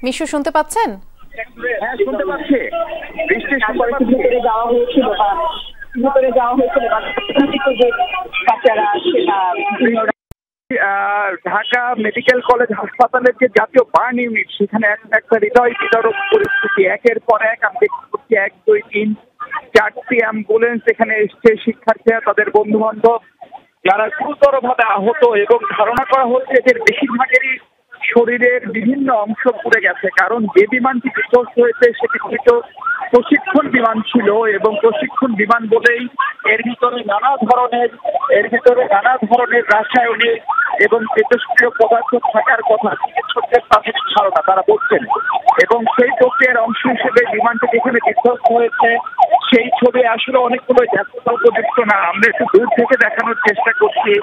মিশু শুনতে পাচ্ছেন? হ্যাঁ, শুনতে পাচ্ছি। বৃষ্টির ভিতরে যাওয়া হয়েছিল বাচ্চারা ঢাকা মেডিকেল কলেজ হাসপাতালের যে জাতীয় বার্ন ইউনিট, সেখানে একটা হৃদয় বিদারক পরিস্থিতি। একের পর এক আমি দেখতে পাচ্ছি 1, 2, 3, 4টি অ্যাম্বুলেন্স এখানে এসছে। শিক্ষার্থীরা, তাদের বন্ধু বান্ধব যারা গুরুতর ভাবে আহত, এবং ধারণা করা হচ্ছে এদের বেশিরভাগেরই শরীরের বিভিন্ন অংশ পুড়ে গেছে। কারণ যে বিমানটি বিধ্বস্ত হয়েছে সেটি হয়তো প্রশিক্ষণ বিমান ছিল, এবং প্রশিক্ষণ বিমান বলেই এর ভিতরে নানা ধরনের রাসায়নিক এবং তেজস্ক্রিয় পদার্থ থাকার কথা চিকিৎসকদের প্রাথমিক ধারণা তারা বলছেন। এবং সেই প্রক্রিয়ার অংশ হিসেবে বিমানটি যেখানে বিধ্বস্ত হয়েছে সেই ছবি আসলে অনেকগুলো উপযুক্ত না। আমরা একটু দূর থেকে দেখানোর চেষ্টা করছি,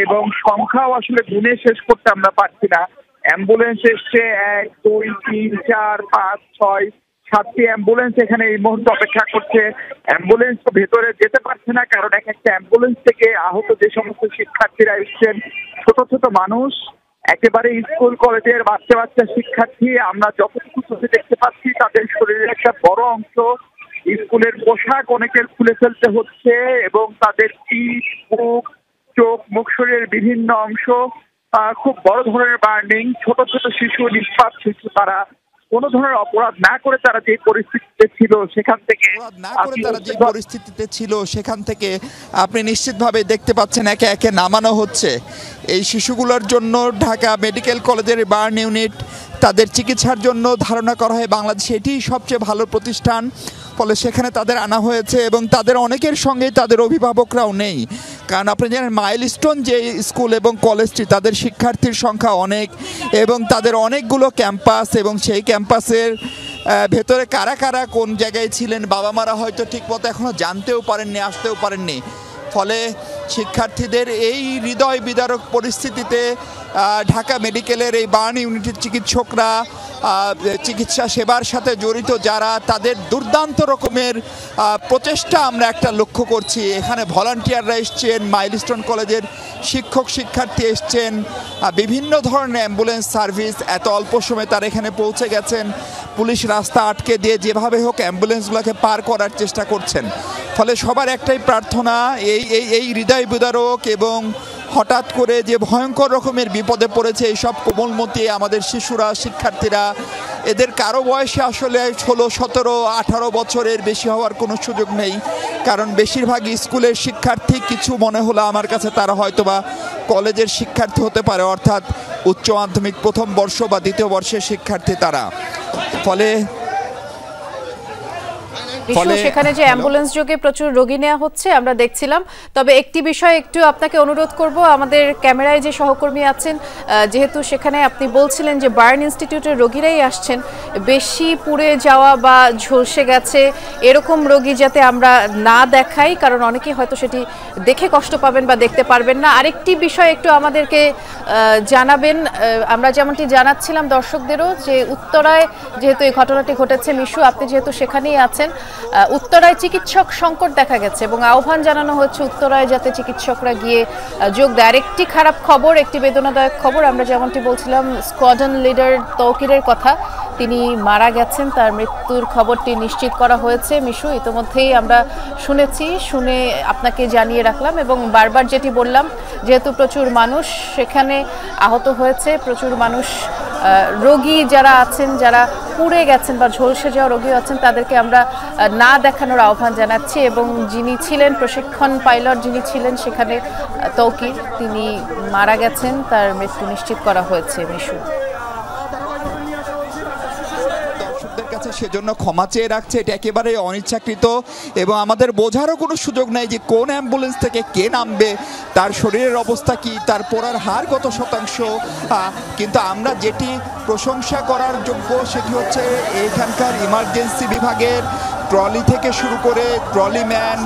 এবং সংখ্যাও আসলে গুণে শেষ করতে আমরা পারছি না। অ্যাম্বুলেন্স এসছে 1, 2, 3, 4, 5, 6, 7টি অ্যাম্বুলেন্স এখানে এই মুহূর্তে অপেক্ষা করছে। অ্যাম্বুলেন্স ভেতরে যেতে পারছে না, কারণ একটা অ্যাম্বুলেন্স থেকে আহত যে সমস্ত শিক্ষার্থীরা এসছেন, ছোট ছোট মানুষ, একেবারে স্কুল কলেজের বাচ্চা শিক্ষার্থী। আমরা যতটুকু চোখে দেখতে পাচ্ছি তাদের শরীরের একটা বড় অংশ, স্কুলের পোশাক অনেকের খুলে ফেলতে হচ্ছে, এবং তাদের পিঠ, বুক, চোখ, মুখ, শরীরের বিভিন্ন অংশ খুব বড় ধরনের বার্নিং। ছোট ছোট শিশু, নিষ্পাপ শিশু, তারা কোনো ধরনের অপরাধ না করে তারা যে পরিস্থিতিতে ছিল সেখান থেকে আপনি নিশ্চিতভাবে দেখতে পাচ্ছেন একে একে নামানো হচ্ছে। এই শিশুগুলোর জন্য ঢাকা মেডিকেল কলেজের বার্ন ইউনিট, তাদের চিকিৎসার জন্য ধারণা করা হয় বাংলাদেশে এটিই সবচেয়ে ভালো প্রতিষ্ঠান। ফলে সেখানে তাদের আনা হয়েছে, এবং তাদের অনেকের সঙ্গেই তাদের অভিভাবকরাও নেই। কারণ আপনি জানেন মাইলস্টোন যে স্কুল এবং কলেজটি, তাদের শিক্ষার্থীর সংখ্যা অনেক, এবং তাদের অনেকগুলো ক্যাম্পাস, এবং সেই ক্যাম্পাসের ভেতরে কারা কারা কোন জায়গায় ছিলেন বাবা মারা হয়তো ঠিকমতো এখনও জানতেও পারেননি, আসতেও পারেননি। ফলে শিক্ষার্থীদের এই হৃদয় বিদারক পরিস্থিতিতে ঢাকা মেডিকেলের এই বার্ন ইউনিটের চিকিৎসকরা, চিকিৎসা সেবার সাথে জড়িত যারা, তাদের দুর্দান্ত রকমের প্রচেষ্টা আমরা একটা লক্ষ্য করছি। এখানে ভলান্টিয়াররা এসছেন, মাইলস্টোন কলেজের শিক্ষার্থী এসছেন, বিভিন্ন ধরনের অ্যাম্বুলেন্স সার্ভিস, এত অল্প সময়ে তারা এখানে পৌঁছে গেছেন। পুলিশ রাস্তা আটকে দিয়ে যেভাবে হোক অ্যাম্বুলেন্সগুলোকে পার করার চেষ্টা করছেন। ফলে সবার একটাই প্রার্থনা, এই হৃদয় বিদারক এবং হঠাৎ করে যে ভয়ঙ্কর রকমের বিপদে পড়েছে এইসব কোমলমতি আমাদের শিশুরা, শিক্ষার্থীরা, এদের কারো বয়সে আসলে 16, 17, 18 বছরের বেশি হওয়ার কোনো সুযোগ নেই। কারণ বেশিরভাগ স্কুলের শিক্ষার্থী, কিছু মনে হলো আমার কাছে তারা হয়তোবা কলেজের শিক্ষার্থী হতে পারে, অর্থাৎ উচ্চ মাধ্যমিক প্রথম বর্ষ বা দ্বিতীয় বর্ষের শিক্ষার্থী তারা। ফলে সেখানে যে অ্যাম্বুলেন্স যোগে প্রচুর রোগী নেওয়া হচ্ছে আমরা দেখছিলাম। তবে একটি বিষয় একটু আপনাকে অনুরোধ করব, আমাদের ক্যামেরায় যে সহকর্মী আছেন, যেহেতু সেখানে আপনি বলছিলেন যে বার্ন ইনস্টিটিউটের রোগীরাই আসছেন, বেশি পুড়ে যাওয়া বা ঝলসে গেছে এরকম রোগী যাতে আমরা না দেখাই, কারণ অনেকেই হয়তো সেটি দেখে কষ্ট পাবেন বা দেখতে পারবেন না। আরেকটি বিষয় একটু আমাদেরকে জানাবেন, আমরা যেমনটি জানাচ্ছিলাম দর্শকদেরও, যে উত্তরায় যেহেতু এই ঘটনাটি ঘটেছে, মিশু আপনি যেহেতু সেখানেই আছেন, উত্তরায় চিকিৎসক সংকট দেখা গেছে এবং আহ্বান জানানো হচ্ছে উত্তরায় যাতে চিকিৎসকরা গিয়ে যোগ দেয়। আরেকটি খারাপ খবর, একটি বেদনাদায়ক খবর, আমরা যেমনটি বলছিলাম স্কোয়াড্রন লিডার তৌকিরের কথা, তিনি মারা গেছেন, তার মৃত্যুর খবরটি নিশ্চিত করা হয়েছে। মিশু ইতিমধ্যেই আমরা শুনে আপনাকে জানিয়ে রাখলাম, এবং বারবার যেটি বললাম, যেহেতু প্রচুর মানুষ সেখানে আহত হয়েছে, প্রচুর মানুষ, রোগী যারা আছেন, যারা পুড়ে গেছেন বা ঝলসে যাওয়া রোগী আছেন, তাদেরকে আমরা না দেখানোর আহ্বান জানাচ্ছি। এবং যিনি ছিলেন প্রশিক্ষণ পাইলট, যিনি ছিলেন সেখানে তৌকির, তিনি মারা গেছেন, তার মৃত্যু নিশ্চিত করা হয়েছে। মিশু কাছে সেজন্য ক্ষমা চেয়ে রাখছে, এটা একেবারে অনিচ্ছাকৃত, এবং আমাদের বোঝারও কোনো সুযোগ নেই যে কোন অ্যাম্বুলেন্স থেকে কে নামবে, তার শরীরের অবস্থা কি, তার পড়ার হার কত শতাংশ। কিন্তু আমরা যেটি প্রশংসা করার যোগ্য সেটি হচ্ছে এখানকার ইমার্জেন্সি বিভাগের ট্রলি থেকে শুরু করে ট্রলিম্যান,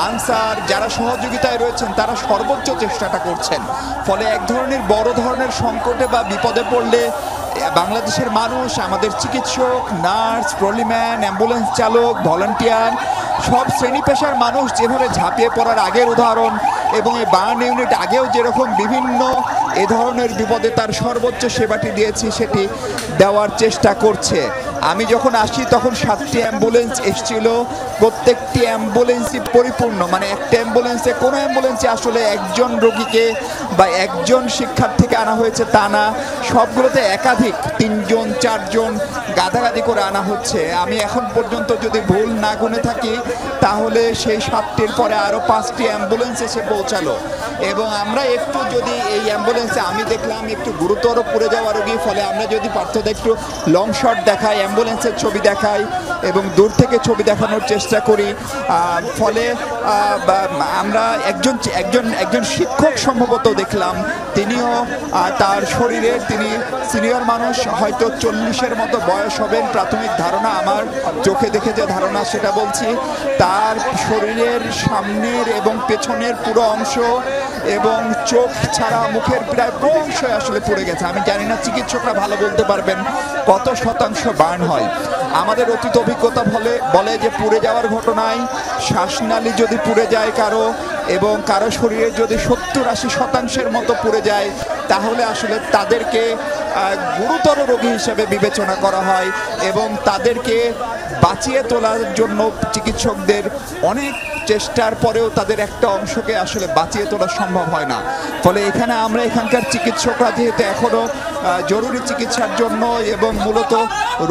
আনসার যারা সহযোগিতায় রয়েছেন তারা সর্বোচ্চ চেষ্টাটা করছেন। ফলে এক ধরনের বড় ধরনের সংকটে বা বিপদে পড়লে বাংলাদেশের মানুষ, আমাদের চিকিৎসক, নার্স, ট্রলিম্যান, অ্যাম্বুলেন্স চালক, ভলান্টিয়ার, সব শ্রেণী পেশার মানুষ যেভাবে ঝাঁপিয়ে পড়ার আগের উদাহরণ এবং এই বার্ন ইউনিট আগেও যেরকম বিভিন্ন এ ধরনের বিপদে তার সর্বোচ্চ সেবাটি দিয়েছি সেটি দেওয়ার চেষ্টা করছে। আমি যখন আসি তখন 7টি অ্যাম্বুলেন্স এসেছিল, প্রত্যেকটি অ্যাম্বুলেন্সই পরিপূর্ণ, মানে একটা অ্যাম্বুলেন্সে কোনো অ্যাম্বুলেন্সে আসলে একজন রোগীকে বা একজন শিক্ষার্থীকে আনা হয়েছে তা না, সবগুলোতে একাধিক 3জন 4জন গাদাগাদি করে আনা হচ্ছে। আমি এখন পর্যন্ত যদি ভুল না গুনে থাকি তাহলে সেই 7টির পরে আরও 5টি অ্যাম্বুলেন্স এসে পৌঁছালো। এবং আমরা একটু যদি এই অ্যাম্বুলেন্সে আমি দেখলাম একটু গুরুতর পড়ে যাওয়া রোগী, ফলে আমরা যদি পারতো একটু লং শট দেখাই, অ্যাম্বুলেন্সের ছবি দেখাই এবং দূর থেকে ছবি দেখানোর চেষ্টা করি। ফলে আমরা একজন শিক্ষক সম্ভবত দেখলাম, তিনিও তার শরীরের, তিনি সিনিয়র মানুষ, হয়তো 40-এর মতো বয়স হবেন প্রাথমিক ধারণা, আমার চোখে দেখে যে ধারণা সেটা বলছি। তার শরীরের সামনের এবং পেছনের পুরো অংশ এবং চোখ ছাড়া মুখের প্রায় পুরো অংশ আসলে পুড়ে গেছে। আমি জানি না চিকিৎসকরা ভালো বলতে পারবেন কত শতাংশ বার্ন হয়। আমাদের অতীত অভিজ্ঞতা বলে যে পুড়ে যাওয়ার ঘটনায় শ্বাসনালী যদি পুড়ে যায় কারো এবং কারো শরীরে যদি 70-80% মতো পুড়ে যায় তাহলে আসলে তাদেরকে গুরুতর রোগী হিসেবে বিবেচনা করা হয় এবং তাদেরকে বাঁচিয়ে তোলার জন্য চিকিৎসকদের অনেক চেষ্টার পরেও তাদের একটা অংশকে আসলে বাঁচিয়ে তোলা সম্ভব হয় না। ফলে আমরা এখানকার চিকিৎসকরা যেহেতু এখনও জরুরি চিকিৎসার জন্য এবং মূলত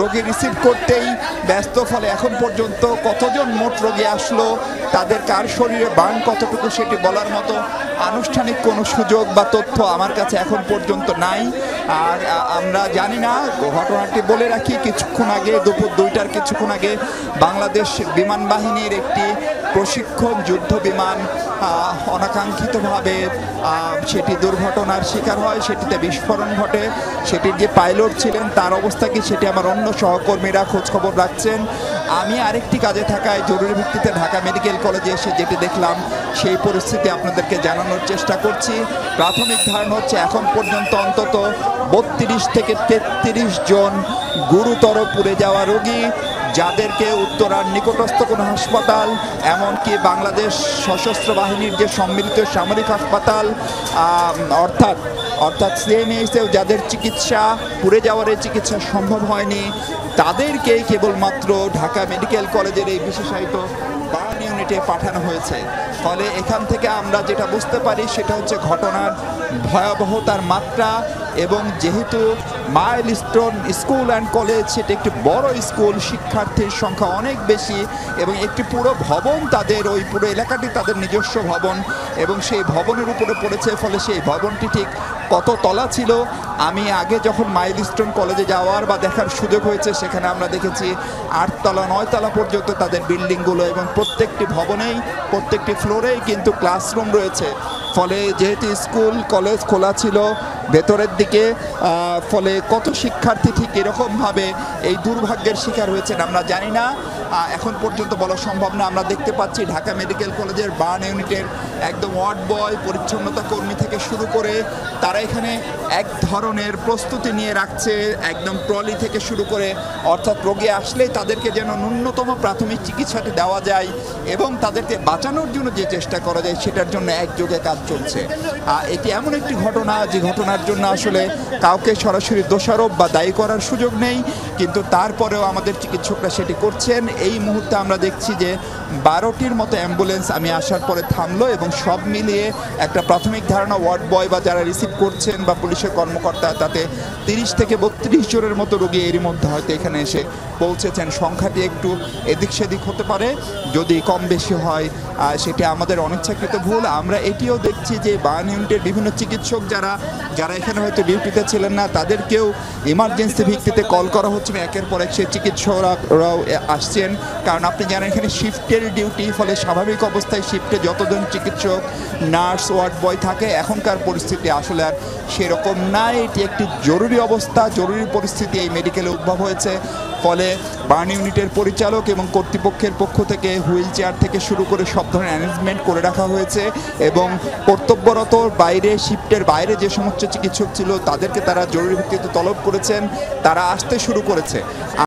রোগী রিসিভ করতেই ব্যস্ত, ফলে এখন পর্যন্ত কতজন মোট রোগী আসলো, তাদের কার শরীরে বার্ন কতটুকু সেটি বলার মতো আনুষ্ঠানিক কোনো সুযোগ বা তথ্য আমার কাছে এখন পর্যন্ত নাই। আর আমরা জানি না, ঘটনাটি বলে রাখি, কিছুক্ষণ আগে দুপুর 2টার কিছুক্ষণ আগে বাংলাদেশ বিমান বাহিনীর একটি প্রশিক্ষণ যুদ্ধ বিমান অনাকাঙ্ক্ষিতভাবে সেটি দুর্ঘটনার শিকার হয়, সেটিতে বিস্ফোরণ ঘটে। সেটির যে পাইলট ছিলেন তার অবস্থা কি সেটি আমার অন্য সহকর্মীরা খোঁজখবর রাখছেন। আমি আরেকটি কাজে থাকায় জরুরি ভিত্তিতে ঢাকা মেডিকেল কলেজে এসে যেটি দেখলাম সেই পরিস্থিতি আপনাদেরকে জানানোর চেষ্টা করছি। প্রাথমিক ধারণা হচ্ছে এখন পর্যন্ত অন্তত 32 থেকে 33 জন গুরুতর পুড়ে যাওয়া রোগী, যাদেরকে উত্তরার নিকটস্থ কোনো হাসপাতাল, এমনকি বাংলাদেশ সশস্ত্র বাহিনীর যে সম্মিলিত সামরিক হাসপাতাল অর্থাৎ সিএমএইচেও যাদের চিকিৎসা, পুড়ে যাওয়ার এই চিকিৎসা সম্ভব হয়নি, তাদেরকেই কেবলমাত্র ঢাকা মেডিকেল কলেজের এই বিশেষায়িত বার্ন ইউনিটে পাঠানো হয়েছে। ফলে এখান থেকে আমরা যেটা বুঝতে পারি সেটা হচ্ছে ঘটনার ভয়াবহতার মাত্রা। এবং যেহেতু মাইলস্টোন স্কুল অ্যান্ড কলেজ সেটা একটি বড় স্কুল, শিক্ষার্থীর সংখ্যা অনেক বেশি এবং একটি পুরো ভবন, তাদের ওই পুরো এলাকাটি তাদের নিজস্ব ভবন এবং সেই ভবনের উপরে পড়েছে। ফলে সেই ভবনটি ঠিক কত তলা ছিল, আমি আগে যখন মাইলস্টোন কলেজে যাওয়ার বা দেখার সুযোগ হয়েছে সেখানে আমরা দেখেছি 8 তলা 9 তলা পর্যন্ত তাদের বিল্ডিংগুলো এবং প্রত্যেকটি ভবনেই প্রত্যেকটি ফ্লোরেই কিন্তু ক্লাসরুম রয়েছে। ফলে যেহেতু স্কুল কলেজ খোলা ছিল ভেতরের দিকে, ফলে কত শিক্ষার্থী ঠিক এরকমভাবে এই দুর্ভাগ্যের শিকার হয়েছেন আমরা জানি না, এখন পর্যন্ত বলা সম্ভব না। আমরা দেখতে পাচ্ছি ঢাকা মেডিকেল কলেজের বার্ন ইউনিটের একদম ওয়ার্ড বয়, পরিচ্ছন্নতা কর্মী থেকে শুরু করে তারা এখানে এক ধরনের প্রস্তুতি নিয়ে রাখছে, একদম ট্রলি থেকে শুরু করে, অর্থাৎ রোগী আসলেই তাদেরকে যেন ন্যূনতম প্রাথমিক চিকিৎসাটি দেওয়া যায় এবং তাদেরকে বাঁচানোর জন্য যে চেষ্টা করা যায় সেটার জন্য একযোগে কাজ চলছে। এটি এমন একটি ঘটনা যে ঘটনার জন্য আসলে কাউকে সরাসরি দোষারোপ বা দায়ী করার সুযোগ নেই, কিন্তু তারপরেও আমাদের চিকিৎসকরা সেটি করছেন। এই মুহূর্তে আমরা দেখছি যে 12টির মতো অ্যাম্বুলেন্স আমি আসার পরে থামলো এবং সব মিলিয়ে একটা প্রাথমিক ধারণা ওয়ার্ড বয় বা যারা রিসিভ করছেন বা পুলিশের কর্মকর্তা, তাতে 30 থেকে 32 জনের মতো রোগী এরই মধ্যে হয়তো এখানে এসে পৌঁছেছেন। সংখ্যাটি একটু এদিক সেদিক হতে পারে, যদি কম বেশি হয় সেটি আমাদের অনিচ্ছাকৃত ভুল। আমরা এটিও দেখছি যে বার্ন ইউনিটের বিভিন্ন চিকিৎসক যারা এখানে হয়তো ডিউটিতে ছিলেন না তাদেরকেও ইমার্জেন্সি ভিত্তিতে কল করা হচ্ছে, একের পর এক সে চিকিৎসকরাও আসছেন। কারণ আপনি জানেন এখানে শিফটের ডিউটি, ফলে স্বাভাবিক অবস্থায় শিফটে যতজন চিকিৎসক, নার্স, ওয়ার্ড বয় থাকে, এখনকার পরিস্থিতি আসলে আর সেরকম না। এটি একটি জরুরি অবস্থা, জরুরি পরিস্থিতি এই মেডিকেলে উদ্ভব হয়েছে। ফলে বার্ন ইউনিটের পরিচালক এবং কর্তৃপক্ষের পক্ষ থেকে হুইল চেয়ার থেকে শুরু করে সব ধরনের অ্যারেঞ্জমেন্ট করে রাখা হয়েছে এবং কর্তব্যরত বাইরে, শিফটের বাইরে যে সমস্ত চিকিৎসক ছিল তাদেরকে তারা জরুরি ভিত্তিতে তলব করেছেন, তারা আসতে শুরু করেছে।